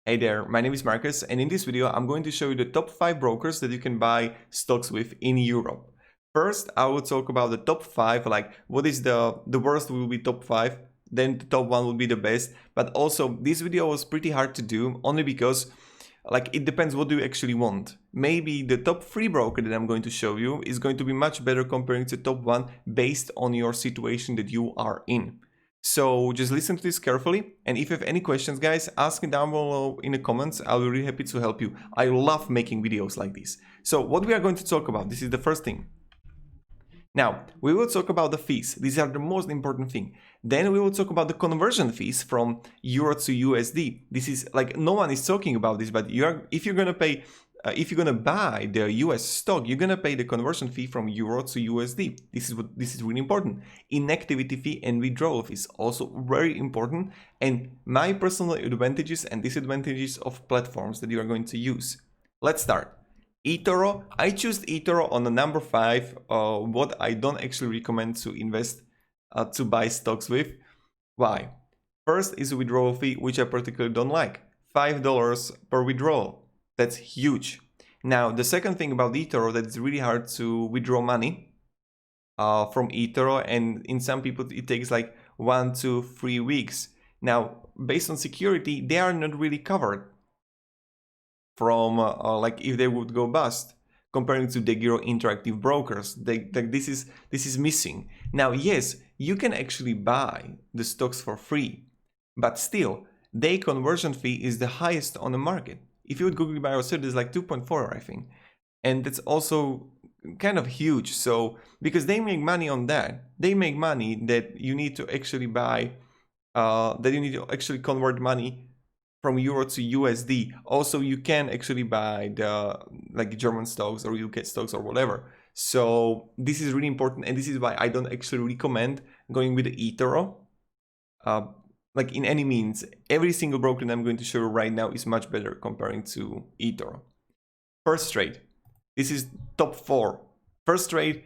Hey there, my name is Marcus, and in this video I'm going to show you the top 5 brokers that you can buy stocks with in Europe. First, I will talk about the top 5, like what is the worst will be top 5, then the top 1 will be the best. But also this video was pretty hard to do only because like it depends what do you actually want. Maybe the top 3 broker that I'm going to show you is going to be much better comparing to top 1 based on your situation that you are in. So just listen to this carefully, and if you have any questions, guys, ask me down below in the comments. I'll be really happy to help you. I love making videos like this. So what we are going to talk about, this is the first thing. Now, we will talk about the fees. These are the most important thing. Then we will talk about the conversion fees from Euro to USD. This is like, no one is talking about this, but if you're gonna buy the US stock, you're gonna pay the conversion fee from Euro to USD. This is really important. Inactivity fee and withdrawal fees also very important, and my personal advantages and disadvantages of platforms that you are going to use. Let's start. eToro. I choose eToro on the number 5. What I don't actually recommend to invest to buy stocks with. Why? First is a withdrawal fee, which I particularly don't like. $5 per withdrawal. That's huge. Now, the second thing about eToro, that it's really hard to withdraw money from eToro, and in some people it takes like 1 to 3 weeks. Now, based on security, they are not really covered from like if they would go bust, comparing to the Giro interactive brokers. This is missing. Now, yes, you can actually buy the stocks for free, but still, their conversion fee is the highest on the market. If you would Google buy or sell, it's like 2.4, I think. And that's also kind of huge. So, because they make money on that, they make money that you need to actually buy, that you need to actually convert money from Euro to USD. Also, you can actually buy the like German stocks or UK stocks or whatever. So this is really important, and this is why I don't actually recommend going with the eToro. Like in any means, every single broker that I'm going to show you right now is much better comparing to eToro. Firsttrade. This is top 4. Firsttrade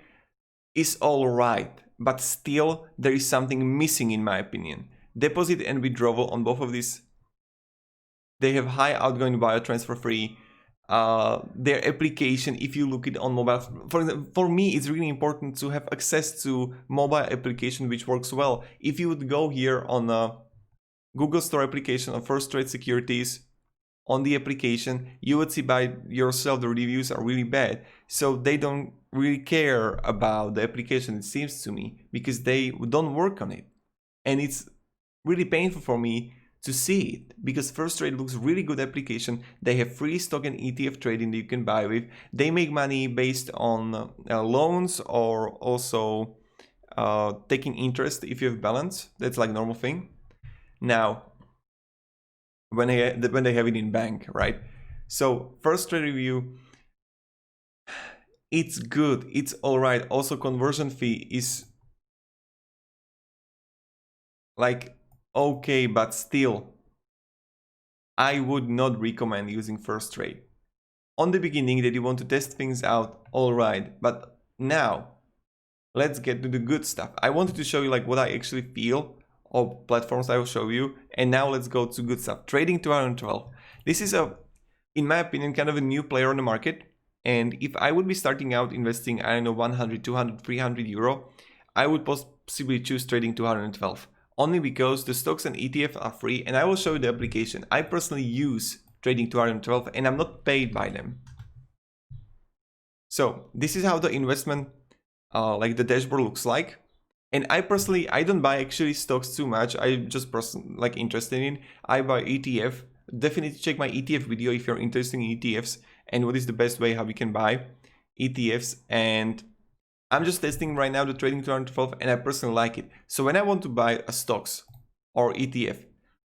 is all right, but still there is something missing in my opinion. Deposit and withdrawal on both of these. They have high outgoing wire transfer fee. Their application, if you look it on mobile, for me it's really important to have access to mobile application which works well. If you would go here on Google Store application of Firsttrade Securities, on the application, you would see by yourself the reviews are really bad. So they don't really care about the application, it seems to me, because they don't work on it. And it's really painful for me to see it, because Firsttrade looks really good application. They have free stock and ETF trading that you can buy with. They make money based on loans, or also taking interest if you have balance. That's like normal thing. Now, when they have it in bank, right? So Firsttrade review, it's good, it's all right. Also, conversion fee is like okay, but still, I would not recommend using Firsttrade. On the beginning that you want to test things out, all right, but now let's get to the good stuff. I wanted to show you like what I actually feel of platforms I will show you, and now let's go to good stuff. Trading 212. This is in my opinion, kind of a new player on the market, and if I would be starting out investing, I don't know, 100, 200, 300 euro, I would possibly choose Trading 212, only because the stocks and ETF are free, and I will show you the application. I personally use Trading 212 and I'm not paid by them. So this is how the investment, like the dashboard looks like. And I personally, I don't buy actually stocks too much. I just like interested in. I buy ETF. Definitely check my ETF video if you're interested in ETFs and what is the best way how we can buy ETFs. And I'm just testing right now the Trading 212, and I personally like it. So when I want to buy a stocks or ETF,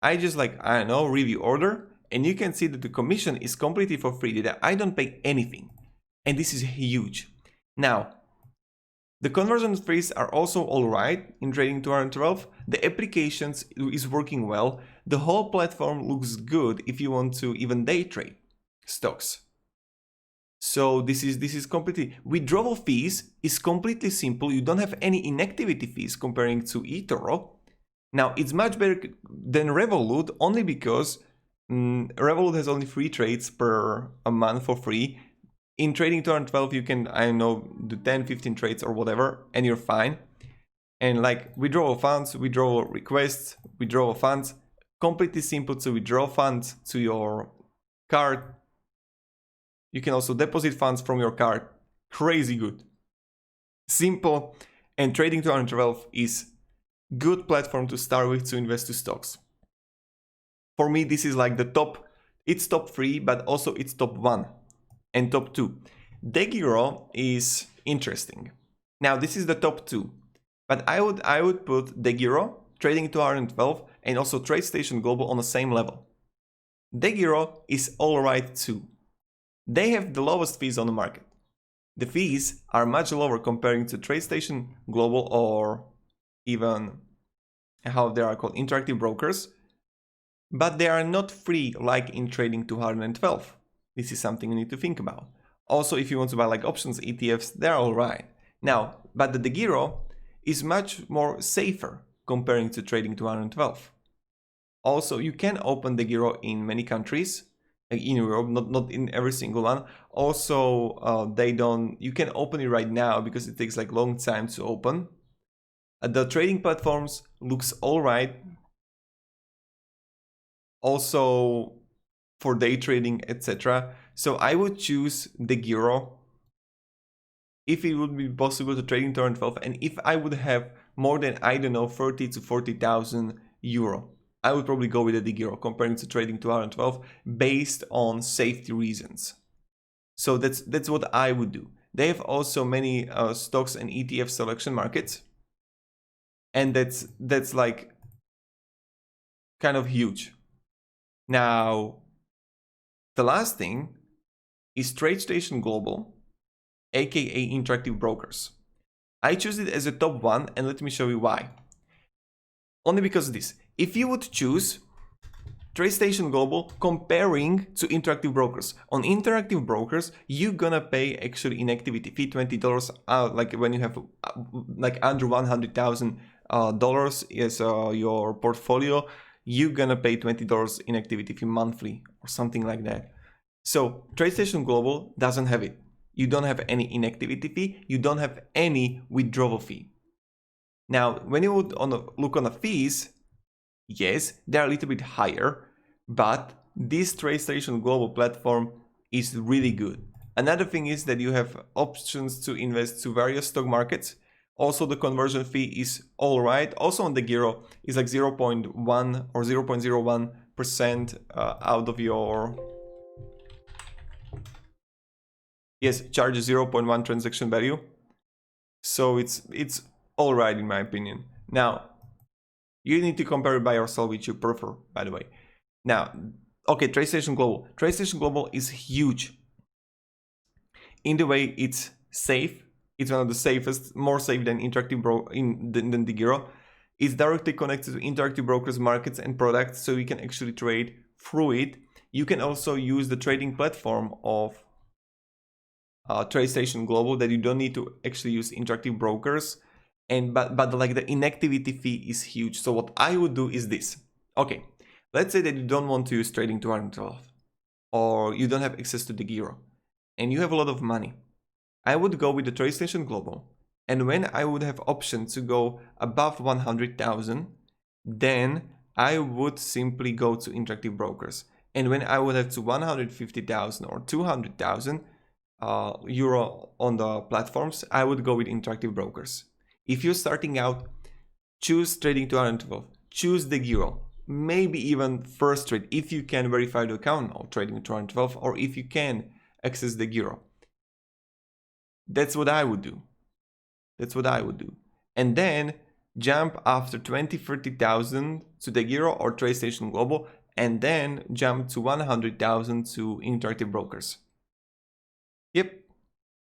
I just like, I don't know, review order, and you can see that the commission is completely for free, that I don't pay anything. And this is huge. Now, the conversion fees are also alright in Trading 212. The applications is working well. The whole platform looks good if you want to even day trade stocks. So this is completely, withdrawal fees is completely simple. You don't have any inactivity fees comparing to eToro. Now it's much better than Revolut only because Revolut has only 3 trades per a month for free. In Trading 212, you can, I don't know, do 10, 15 trades or whatever, and you're fine. And like withdrawal funds, withdrawal requests, withdrawal funds, completely simple to withdraw funds to your card. You can also deposit funds from your card. Crazy good. Simple. And Trading 212 is good platform to start with to invest to stocks. For me, this is like the top. It's top 3, but also it's top 1 and top 2. DEGIRO is interesting. Now this is the top 2, but I would put DEGIRO, Trading 212, and also TradeStation Global on the same level. DEGIRO is alright too. They have the lowest fees on the market. The fees are much lower comparing to TradeStation Global or even how they are called, interactive brokers, but they are not free like in Trading 212. This is something you need to think about. Also, if you want to buy like options, ETFs, they're alright. Now, but the DEGIRO is much more safer comparing to Trading 212. Also, you can open DEGIRO in many countries, like in Europe, not in every single one. Also, you can open it right now because it takes like long time to open. The trading platforms looks alright. Also for day trading, etc. So I would choose DEGIRO if it would be possible to trade in 212, and if I would have more than, I don't know, 30 to 40,000 euro. I would probably go with the DEGIRO comparing to Trading 212 based on safety reasons. So that's what I would do. They have also many stocks and ETF selection markets, and that's like kind of huge. Now, the last thing is TradeStation Global, aka Interactive Brokers. I choose it as a top 1, and let me show you why. Only because of this. If you would choose TradeStation Global comparing to Interactive Brokers, on Interactive Brokers you're gonna pay actually inactivity fee $20 like when you have like under $100,000 as your portfolio, you're gonna pay $20 inactivity fee monthly or something like that. So TradeStation Global doesn't have it. You don't have any inactivity fee, you don't have any withdrawal fee. Now, when you would look on the fees, yes, they're a little bit higher, but this TradeStation Global platform is really good. Another thing is that you have options to invest to various stock markets. Also, the conversion fee is all right. Also on DEGIRO is like 0.1 or 0.01% out of your... Yes, charges 0.1 transaction value. So it's all right in my opinion. Now, you need to compare it by yourself, which you prefer, by the way. Now, okay, TradeStation Global. TradeStation Global is huge. In the way it's safe. It's one of the safest, more safe than Interactive than DEGIRO. It's directly connected to Interactive Brokers markets and products, so you can actually trade through it. You can also use the trading platform of TradeStation Global, that you don't need to actually use Interactive Brokers. But like the inactivity fee is huge. So what I would do is this. Okay, let's say that you don't want to use Trading 212 or you don't have access to DEGIRO and you have a lot of money. I would go with the TradeStation Global, and when I would have option to go above 100,000, then I would simply go to Interactive Brokers. And when I would have to 150,000 or 200,000 euro on the platforms, I would go with Interactive Brokers. If you're starting out, choose Trading 212, choose DEGIRO, maybe even Firsttrade if you can verify the account of Trading 212, or if you can access DEGIRO. That's what I would do. That's what I would do. And then jump after 20-30,000 to DEGIRO or TradeStation Global, and then jump to 100,000 to Interactive Brokers. Yep.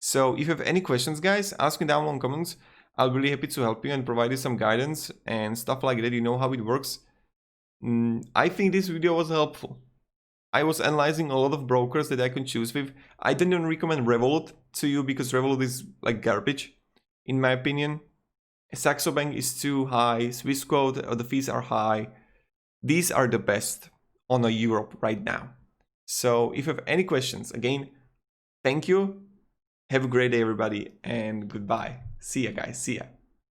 So if you have any questions, guys, ask me down in the comments. I'll be really happy to help you and provide you some guidance and stuff like that. You know how it works. I think this video was helpful. I was analyzing a lot of brokers that I can choose with. I didn't even recommend Revolut to you because Revolut is like garbage, in my opinion. Saxo Bank is too high. Swissquote, the fees are high. These are the best on a Europe right now. So if you have any questions, again, thank you. Have a great day, everybody, and goodbye. See ya, guys. See ya.